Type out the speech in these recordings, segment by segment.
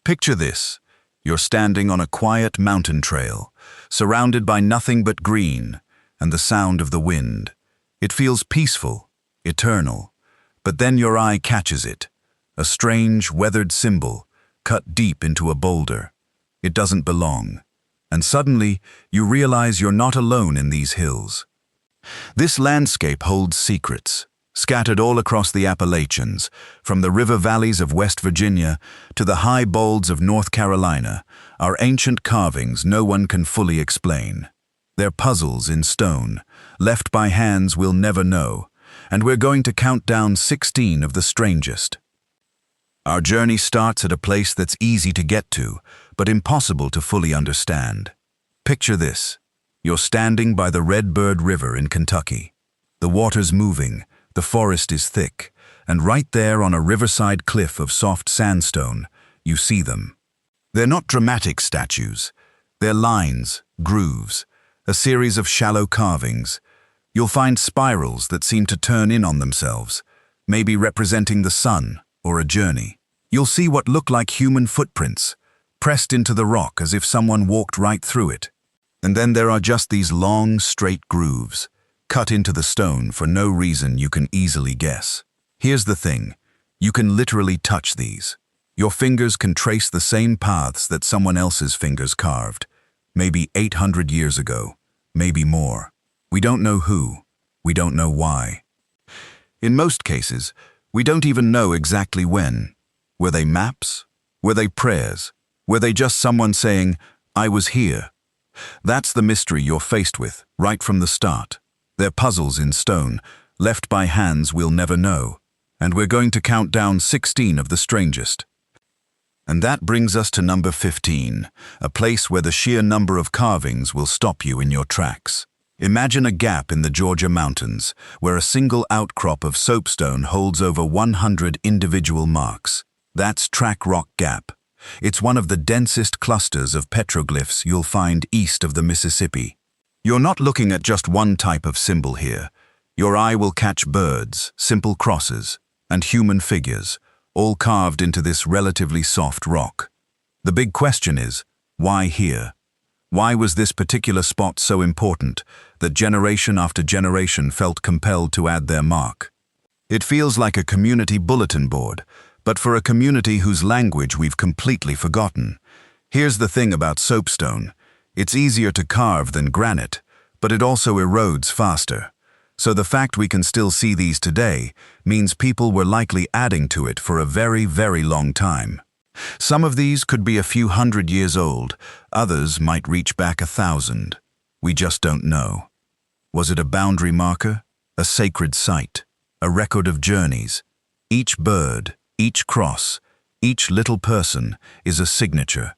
Picture this. You're standing on a quiet mountain trail, surrounded by nothing but green and the sound of the wind. It feels peaceful, eternal, but then your eye catches it. A strange, weathered symbol, cut deep into a boulder. It doesn't belong. And suddenly, you realize you're not alone in these hills. This landscape holds secrets, scattered all across the Appalachians, from the river valleys of West Virginia to the high bolds of North Carolina, are ancient carvings no one can fully explain. They're puzzles in stone, left by hands we'll never know, and we're going to count down 16 of the strangest. Our journey starts at a place that's easy to get to, but impossible to fully understand. Picture this. You're standing by the Redbird River in Kentucky. The water's moving, the forest is thick, and right there on a riverside cliff of soft sandstone, you see them. They're not dramatic statues. They're lines, grooves, a series of shallow carvings. You'll find spirals that seem to turn in on themselves, maybe representing the sun or a journey. You'll see what look like human footprints, pressed into the rock as if someone walked right through it. And then there are just these long, straight grooves, cut into the stone for no reason you can easily guess. Here's the thing, you can literally touch these. Your fingers can trace the same paths that someone else's fingers carved, maybe 800 years ago, maybe more. We don't know who, we don't know why. In most cases, we don't even know exactly when. Were they maps? Were they prayers? Were they just someone saying, "I was here"? That's the mystery you're faced with, right from the start. They're puzzles in stone, left by hands we'll never know. And we're going to count down 16 of the strangest. And that brings us to number 15, a place where the sheer number of carvings will stop you in your tracks. Imagine a gap in the Georgia mountains, where a single outcrop of soapstone holds over 100 individual marks. That's Track Rock Gap. It's one of the densest clusters of petroglyphs you'll find east of the Mississippi. You're not looking at just one type of symbol here. Your eye will catch birds, simple crosses, and human figures, all carved into this relatively soft rock. The big question is, why here? Why was this particular spot so important that generation after generation felt compelled to add their mark? It feels like a community bulletin board, but for a community whose language we've completely forgotten. Here's the thing about soapstone. It's easier to carve than granite, but it also erodes faster. So the fact we can still see these today means people were likely adding to it for a very, very long time. Some of these could be a few hundred years old, others might reach back 1,000. We just don't know. Was it a boundary marker, a sacred site, a record of journeys? Each bird, each cross, each little person is a signature.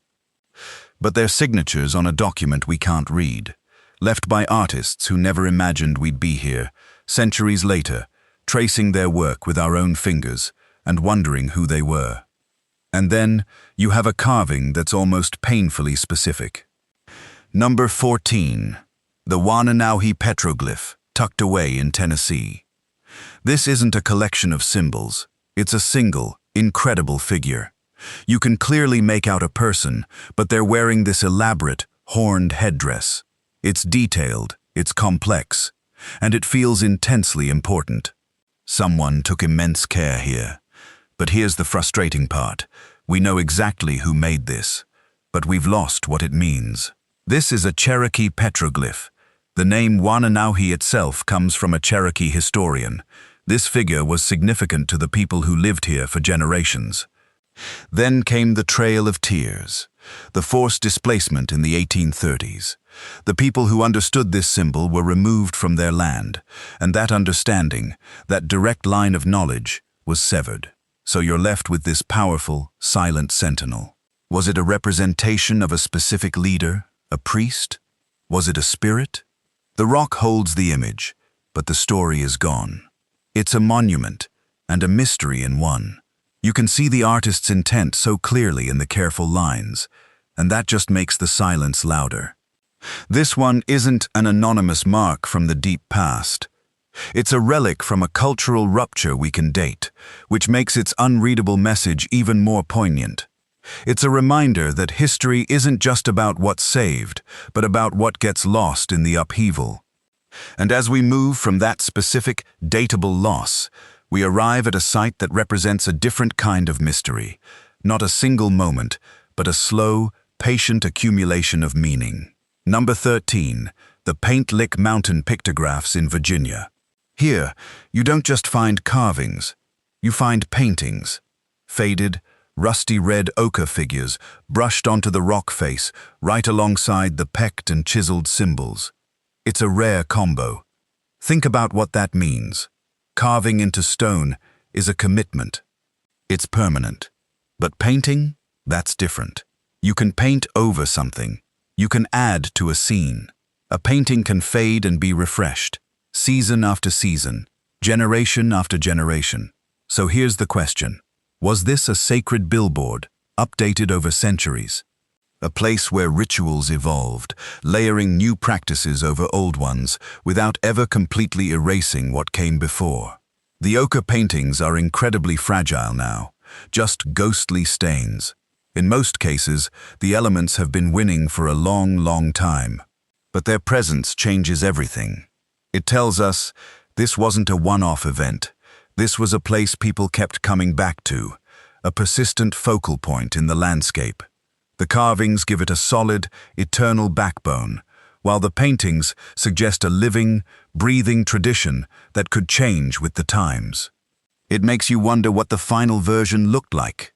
But they're signatures on a document we can't read, left by artists who never imagined we'd be here, centuries later, tracing their work with our own fingers and wondering who they were. And then you have a carving that's almost painfully specific. Number 14, the Wannanowhi Petroglyph, tucked away in Tennessee. This isn't a collection of symbols. It's a single, incredible figure. You can clearly make out a person, but they're wearing this elaborate, horned headdress. It's detailed, it's complex, and it feels intensely important. Someone took immense care here. But here's the frustrating part. We know exactly who made this, but we've lost what it means. This is a Cherokee petroglyph. The name Wannanowhi itself comes from a Cherokee historian. This figure was significant to the people who lived here for generations. Then came the Trail of Tears, the forced displacement in the 1830s. The people who understood this symbol were removed from their land, and that understanding, that direct line of knowledge, was severed. So you're left with this powerful, silent sentinel. Was it a representation of a specific leader, a priest? Was it a spirit? The rock holds the image, but the story is gone. It's a monument, and a mystery in one. You can see the artist's intent so clearly in the careful lines, and that just makes the silence louder. This one isn't an anonymous mark from the deep past. It's a relic from a cultural rupture we can date, which makes its unreadable message even more poignant. It's a reminder that history isn't just about what's saved, but about what gets lost in the upheaval. And as we move from that specific, datable loss, we arrive at a site that represents a different kind of mystery, not a single moment, but a slow, patient accumulation of meaning. Number 13, the Paint Lick Mountain Pictographs in Virginia. Here, you don't just find carvings, you find paintings. Faded, rusty red ochre figures brushed onto the rock face right alongside the pecked and chiseled symbols. It's a rare combo. Think about what that means. Carving into stone is a commitment. It's permanent. But painting, that's different. You can paint over something. You can add to a scene. A painting can fade and be refreshed, season after season, generation after generation. So here's the question. Was this a sacred billboard, updated over centuries? A place where rituals evolved, layering new practices over old ones, without ever completely erasing what came before. The ochre paintings are incredibly fragile now, just ghostly stains. In most cases, the elements have been winning for a long, long time. But their presence changes everything. It tells us this wasn't a one-off event. This was a place people kept coming back to, a persistent focal point in the landscape. The carvings give it a solid, eternal backbone, while the paintings suggest a living, breathing tradition that could change with the times. It makes you wonder what the final version looked like.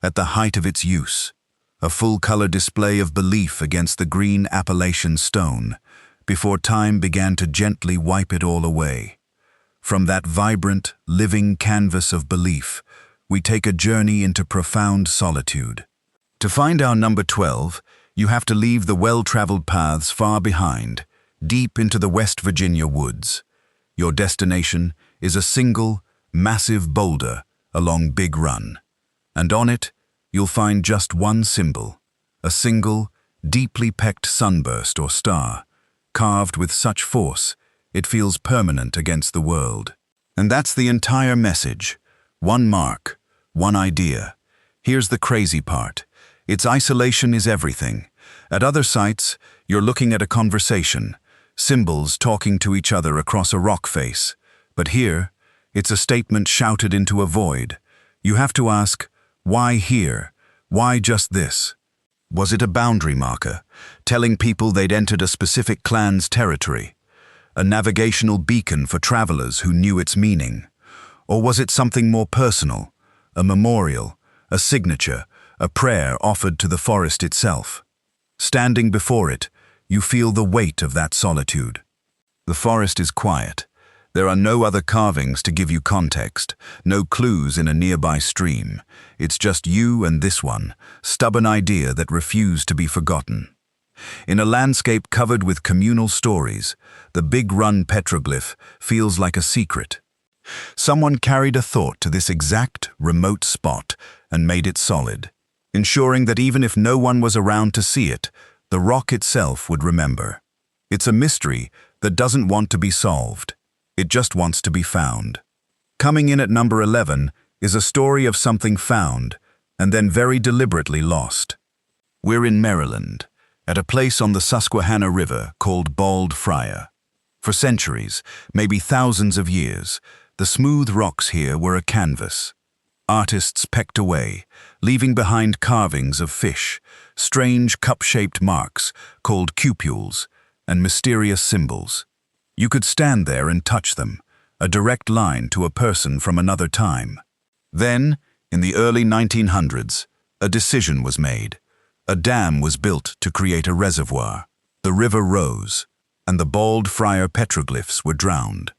At the height of its use, a full-color display of belief against the green Appalachian stone, before time began to gently wipe it all away. From that vibrant, living canvas of belief, we take a journey into profound solitude. To find our number 12, you have to leave the well-traveled paths far behind, deep into the West Virginia woods. Your destination is a single, massive boulder along Big Run. And on it, you'll find just one symbol, a single, deeply pecked sunburst or star, carved with such force, it feels permanent against the world. And that's the entire message. One mark, one idea. Here's the crazy part. Its isolation is everything. At other sites, you're looking at a conversation, symbols talking to each other across a rock face. But here, it's a statement shouted into a void. You have to ask, why here? Why just this? Was it a boundary marker, telling people they'd entered a specific clan's territory? A navigational beacon for travelers who knew its meaning? Or was it something more personal, a memorial, a signature, a prayer offered to the forest itself? Standing before it, you feel the weight of that solitude. The forest is quiet. There are no other carvings to give you context, no clues in a nearby stream. It's just you and this one, stubborn idea that refused to be forgotten. In a landscape covered with communal stories, the Big Run Petroglyph feels like a secret. Someone carried a thought to this exact, remote spot and made it solid, ensuring that even if no one was around to see it, the rock itself would remember. It's a mystery that doesn't want to be solved. It just wants to be found. Coming in at number 11 is a story of something found and then very deliberately lost. We're in Maryland, at a place on the Susquehanna River called Bald Fryar. For centuries, maybe thousands of years, the smooth rocks here were a canvas. Artists pecked away, leaving behind carvings of fish, strange cup-shaped marks called cupules, and mysterious symbols. You could stand there and touch them, a direct line to a person from another time. Then, in the early 1900s, a decision was made. A dam was built to create a reservoir. The river rose, and the Bald Fryar petroglyphs were drowned.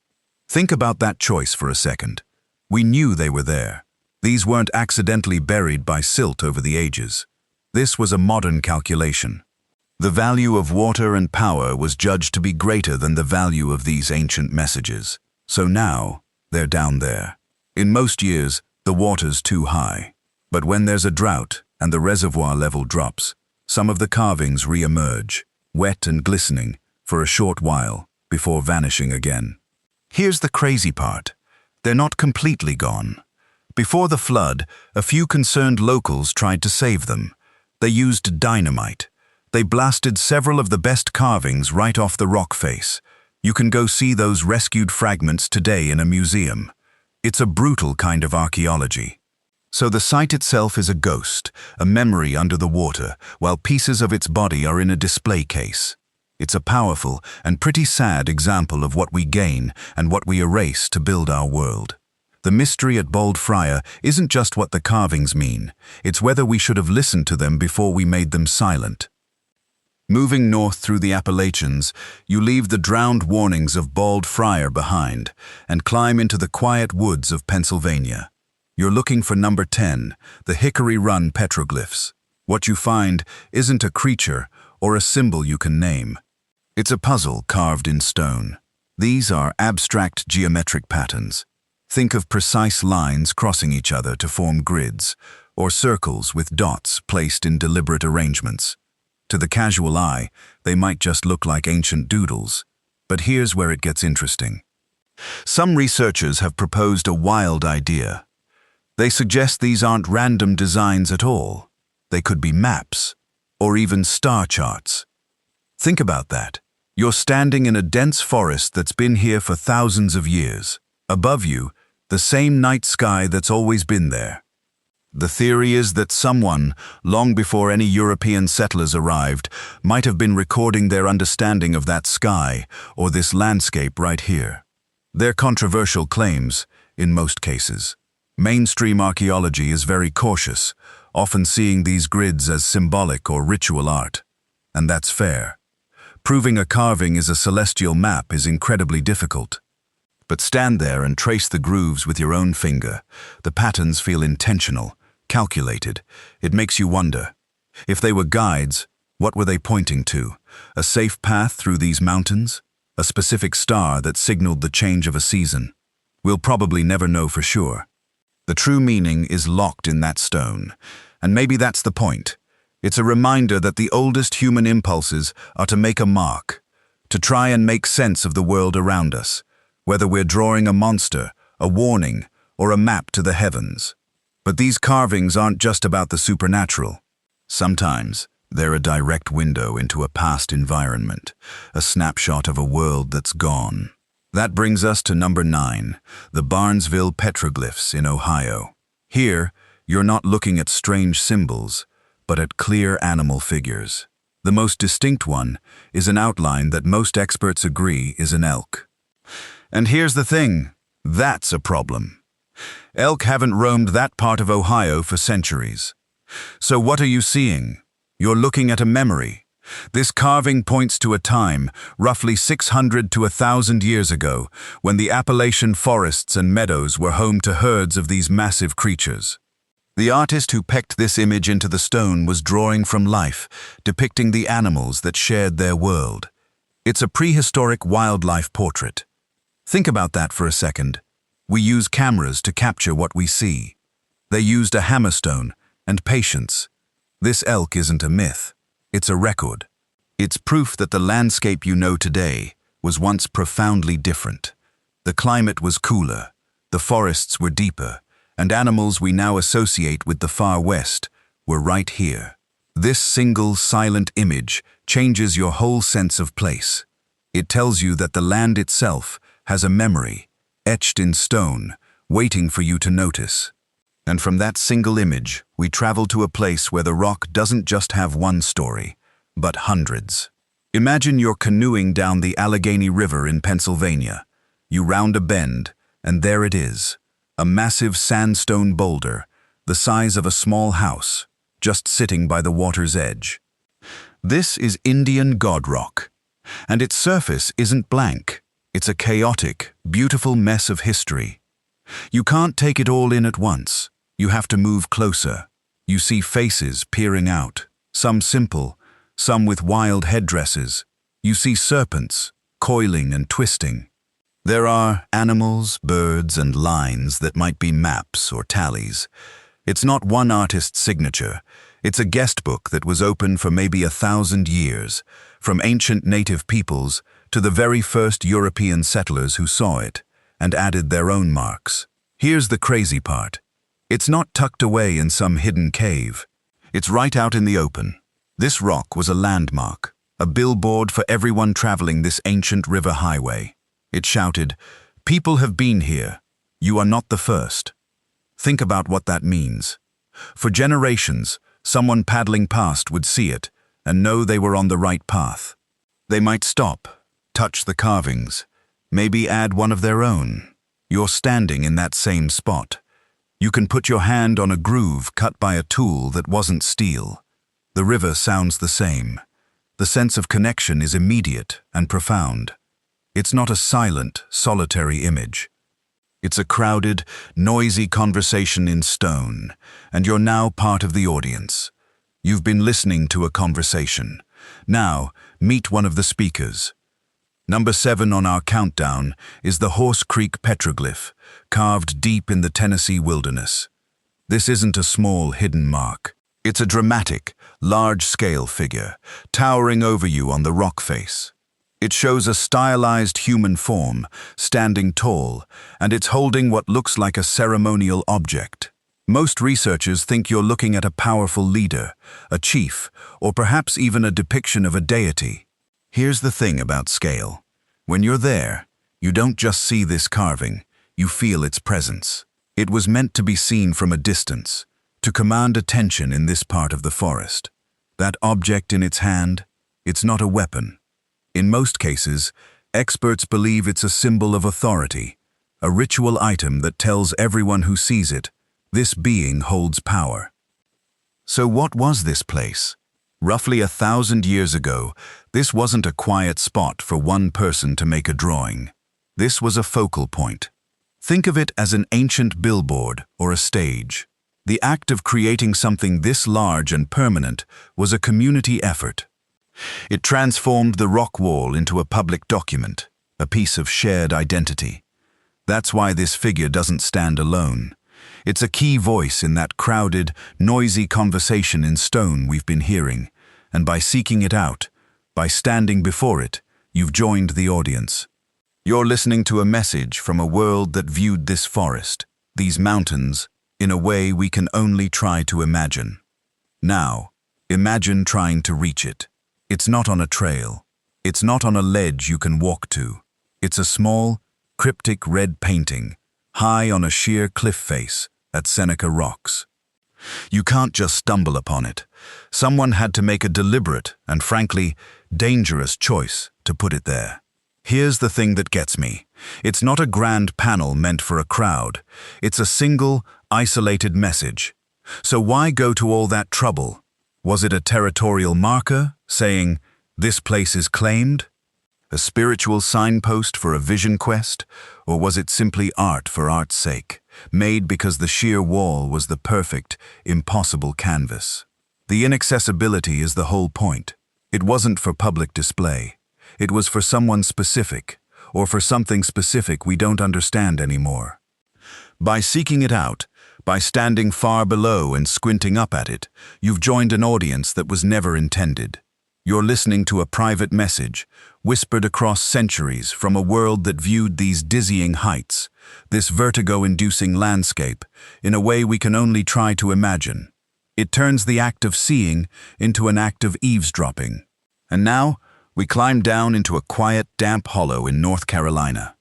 Think about that choice for a second. We knew they were there. These weren't accidentally buried by silt over the ages. This was a modern calculation. The value of water and power was judged to be greater than the value of these ancient messages. So now, they're down there. In most years, the water's too high. But when there's a drought and the reservoir level drops, some of the carvings re-emerge, wet and glistening, for a short while, before vanishing again. Here's the crazy part. They're not completely gone. Before the flood, a few concerned locals tried to save them. They used dynamite. They blasted several of the best carvings right off the rock face. You can go see those rescued fragments today in a museum. It's a brutal kind of archaeology. So the site itself is a ghost, a memory under the water, while pieces of its body are in a display case. It's a powerful and pretty sad example of what we gain and what we erase to build our world. The mystery at Bold Fryar isn't just what the carvings mean, it's whether we should have listened to them before we made them silent. Moving north through the Appalachians, you leave the drowned warnings of Bald Fryar behind and climb into the quiet woods of Pennsylvania. You're looking for number 10, the Hickory Run Petroglyphs. What you find isn't a creature or a symbol you can name. It's a puzzle carved in stone. These are abstract geometric patterns. Think of precise lines crossing each other to form grids, or circles with dots placed in deliberate arrangements. To the casual eye, they might just look like ancient doodles. But here's where it gets interesting. Some researchers have proposed a wild idea. They suggest these aren't random designs at all. They could be maps, or even star charts. Think about that. You're standing in a dense forest that's been here for thousands of years. Above you, the same night sky that's always been there. The theory is that someone, long before any European settlers arrived, might have been recording their understanding of that sky or this landscape right here. They're controversial claims, in most cases. Mainstream archaeology is very cautious, often seeing these grids as symbolic or ritual art. And that's fair. Proving a carving is a celestial map is incredibly difficult. But stand there and trace the grooves with your own finger. The patterns feel intentional, calculated. It makes you wonder. If they were guides, what were they pointing to? A safe path through these mountains? A specific star that signaled the change of a season? We'll probably never know for sure. The true meaning is locked in that stone, and maybe that's the point. It's a reminder that the oldest human impulses are to make a mark, to try and make sense of the world around us, whether we're drawing a monster, a warning, or a map to the heavens. But these carvings aren't just about the supernatural. Sometimes they're a direct window into a past environment, a snapshot of a world that's gone. That brings us to number 9, the Barnesville Petroglyphs in Ohio. Here, you're not looking at strange symbols, but at clear animal figures. The most distinct one is an outline that most experts agree is an elk. And here's the thing, that's a problem. Elk haven't roamed that part of Ohio for centuries. So what are you seeing? You're looking at a memory. This carving points to a time, roughly 600 to 1,000 years ago, when the Appalachian forests and meadows were home to herds of these massive creatures. The artist who pecked this image into the stone was drawing from life, depicting the animals that shared their world. It's a prehistoric wildlife portrait. Think about that for a second. We use cameras to capture what we see. They used a hammerstone and patience. This elk isn't a myth. It's a record. It's proof that the landscape you know today was once profoundly different. The climate was cooler, the forests were deeper, and animals we now associate with the far west were right here. This single silent image changes your whole sense of place. It tells you that the land itself has a memory, etched in stone, waiting for you to notice. And from that single image, we travel to a place where the rock doesn't just have one story, but hundreds. Imagine you're canoeing down the Allegheny River in Pennsylvania. You round a bend, and there it is, a massive sandstone boulder, the size of a small house, just sitting by the water's edge. This is Indian God Rock, and its surface isn't blank. It's a chaotic, beautiful mess of history. You can't take it all in at once. You have to move closer. You see faces peering out, some simple, some with wild headdresses. You see serpents, coiling and twisting. There are animals, birds, and lines that might be maps or tallies. It's not one artist's signature. It's a guest book that was open for maybe 1,000 years, from ancient native peoples to the very first European settlers who saw it and added their own marks. Here's the crazy part. It's not tucked away in some hidden cave. It's right out in the open. This rock was a landmark, a billboard for everyone traveling this ancient river highway. It shouted, "People have been here. You are not the first." Think about what that means. For generations, someone paddling past would see it and know they were on the right path. They might stop, touch the carvings, maybe add one of their own. You're standing in that same spot. You can put your hand on a groove cut by a tool that wasn't steel. The river sounds the same. The sense of connection is immediate and profound. It's not a silent, solitary image. It's a crowded, noisy conversation in stone, and you're now part of the audience. You've been listening to a conversation. Now, meet one of the speakers. Number 7 on our countdown is the Horse Creek Petroglyph, carved deep in the Tennessee wilderness. This isn't a small, hidden mark. It's a dramatic, large-scale figure, towering over you on the rock face. It shows a stylized human form, standing tall, and it's holding what looks like a ceremonial object. Most researchers think you're looking at a powerful leader, a chief, or perhaps even a depiction of a deity. Here's the thing about scale. When you're there, you don't just see this carving, you feel its presence. It was meant to be seen from a distance, to command attention in this part of the forest. That object in its hand, it's not a weapon. In most cases, experts believe it's a symbol of authority, a ritual item that tells everyone who sees it, this being holds power. So what was this place? Roughly 1,000 years ago, this wasn't a quiet spot for one person to make a drawing. This was a focal point. Think of it as an ancient billboard or a stage. The act of creating something this large and permanent was a community effort. It transformed the rock wall into a public document, a piece of shared identity. That's why this figure doesn't stand alone. It's a key voice in that crowded, noisy conversation in stone we've been hearing, and by seeking it out, by standing before it, you've joined the audience. You're listening to a message from a world that viewed this forest, these mountains, in a way we can only try to imagine. Now, imagine trying to reach it. It's not on a trail. It's not on a ledge you can walk to. It's a small, cryptic red painting, high on a sheer cliff face at Seneca Rocks. You can't just stumble upon it. Someone had to make a deliberate and, frankly, dangerous choice to put it there. Here's the thing that gets me. It's not a grand panel meant for a crowd. It's a single, isolated message. So why go to all that trouble? Was it a territorial marker, saying, "This place is claimed"? A spiritual signpost for a vision quest? Or was it simply art for art's sake, made because the sheer wall was the perfect, impossible canvas? The inaccessibility is the whole point. It wasn't for public display. It was for someone specific, or for something specific we don't understand anymore. By seeking it out, by standing far below and squinting up at it, you've joined an audience that was never intended. You're listening to a private message, whispered across centuries from a world that viewed these dizzying heights, this vertigo-inducing landscape, in a way we can only try to imagine. It turns the act of seeing into an act of eavesdropping. And now, we climb down into a quiet, damp hollow in North Carolina.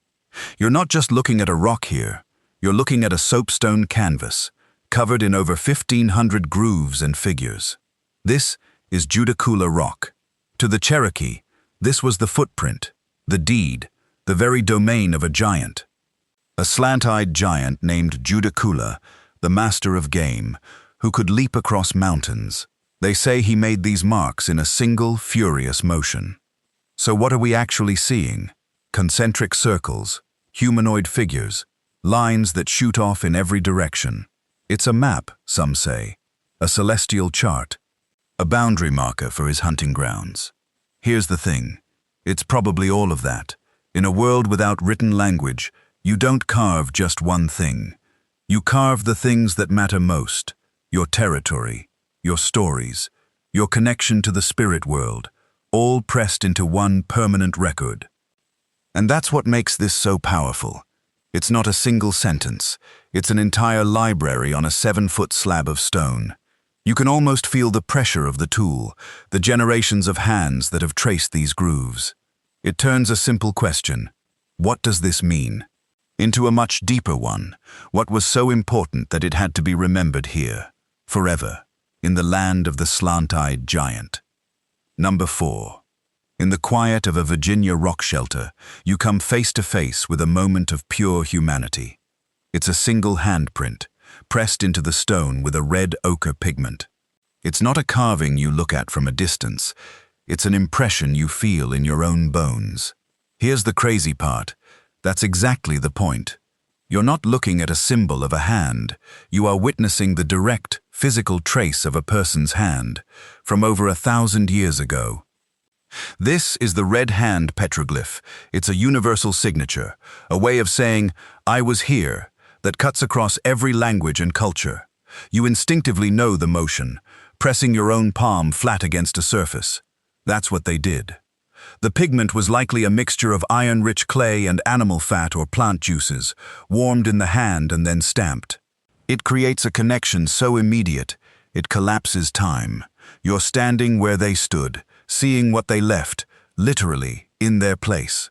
You're not just looking at a rock here, you're looking at a soapstone canvas, covered in over 1,500 grooves and figures. This is Judaculla Rock. To the Cherokee, this was the footprint, the deed, the very domain of a giant. A slant-eyed giant named Judaculla, the master of game, who could leap across mountains. They say he made these marks in a single, furious motion. So what are we actually seeing? Concentric circles, humanoid figures, lines that shoot off in every direction. It's a map, some say, a celestial chart, a boundary marker for his hunting grounds. Here's the thing, it's probably all of that. In a world without written language, you don't carve just one thing. You carve the things that matter most, your territory, your stories, your connection to the spirit world, all pressed into one permanent record. And that's what makes this so powerful. It's not a single sentence. It's an entire library on a 7-foot slab of stone. You can almost feel the pressure of the tool, the generations of hands that have traced these grooves. It turns a simple question, what does this mean, into a much deeper one. What was so important that it had to be remembered here, forever, in the land of the slant-eyed giant? Number 4. In the quiet of a Virginia rock shelter, you come face to face with a moment of pure humanity. It's a single handprint, pressed into the stone with a red ochre pigment. It's not a carving you look at from a distance. It's an impression you feel in your own bones. Here's the crazy part. That's exactly the point. You're not looking at a symbol of a hand. You are witnessing the direct, physical trace of a person's hand from over 1,000 years ago. This is the red hand petroglyph. It's a universal signature, a way of saying, I was here, that cuts across every language and culture. You instinctively know the motion, pressing your own palm flat against a surface. That's what they did. The pigment was likely a mixture of iron-rich clay and animal fat or plant juices, warmed in the hand and then stamped. It creates a connection so immediate, it collapses time. You're standing where they stood, seeing what they left, literally, in their place.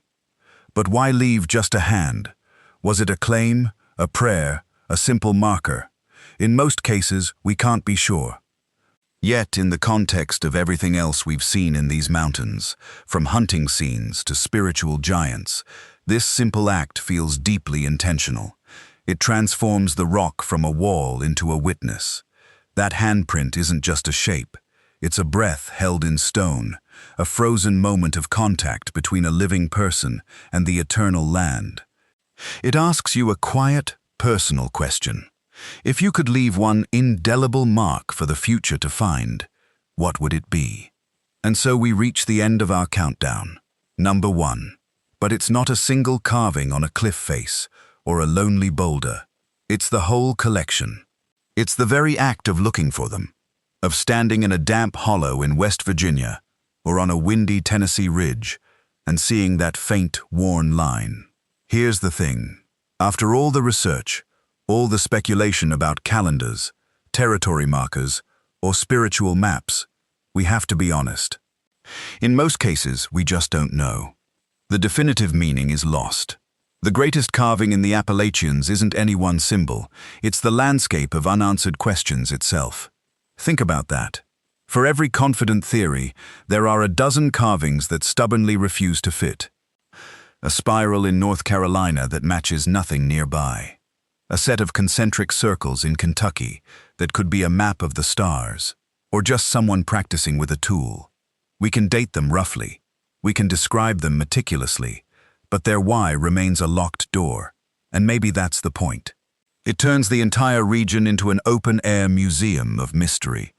But why leave just a hand? Was it a claim, a prayer, a simple marker? In most cases, we can't be sure. Yet, in the context of everything else we've seen in these mountains, from hunting scenes to spiritual giants, this simple act feels deeply intentional. It transforms the rock from a wall into a witness. That handprint isn't just a shape. It's a breath held in stone, a frozen moment of contact between a living person and the eternal land. It asks you a quiet, personal question. If you could leave one indelible mark for the future to find, what would it be? And so we reach the end of our countdown. Number 1. But it's not a single carving on a cliff face or a lonely boulder. It's the whole collection. It's the very act of looking for them, of standing in a damp hollow in West Virginia or on a windy Tennessee ridge and seeing that faint, worn line. Here's the thing. After all the research, all the speculation about calendars, territory markers, or spiritual maps, we have to be honest. In most cases, we just don't know. The definitive meaning is lost. The greatest carving in the Appalachians isn't any one symbol, it's the landscape of unanswered questions itself. Think about that. For every confident theory, there are a dozen carvings that stubbornly refuse to fit. A spiral in North Carolina that matches nothing nearby. A set of concentric circles in Kentucky that could be a map of the stars, or just someone practicing with a tool. We can date them roughly. We can describe them meticulously, but their why remains a locked door, and maybe that's the point. It turns the entire region into an open-air museum of mystery.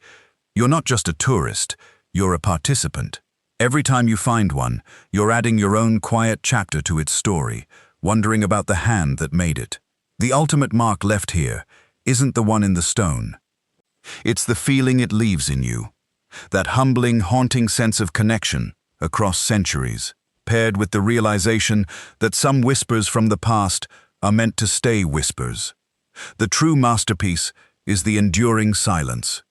You're not just a tourist, you're a participant. Every time you find one, you're adding your own quiet chapter to its story, wondering about the hand that made it. The ultimate mark left here isn't the one in the stone. It's the feeling it leaves in you. That humbling, haunting sense of connection across centuries, paired with the realization that some whispers from the past are meant to stay whispers. The true masterpiece is the enduring silence.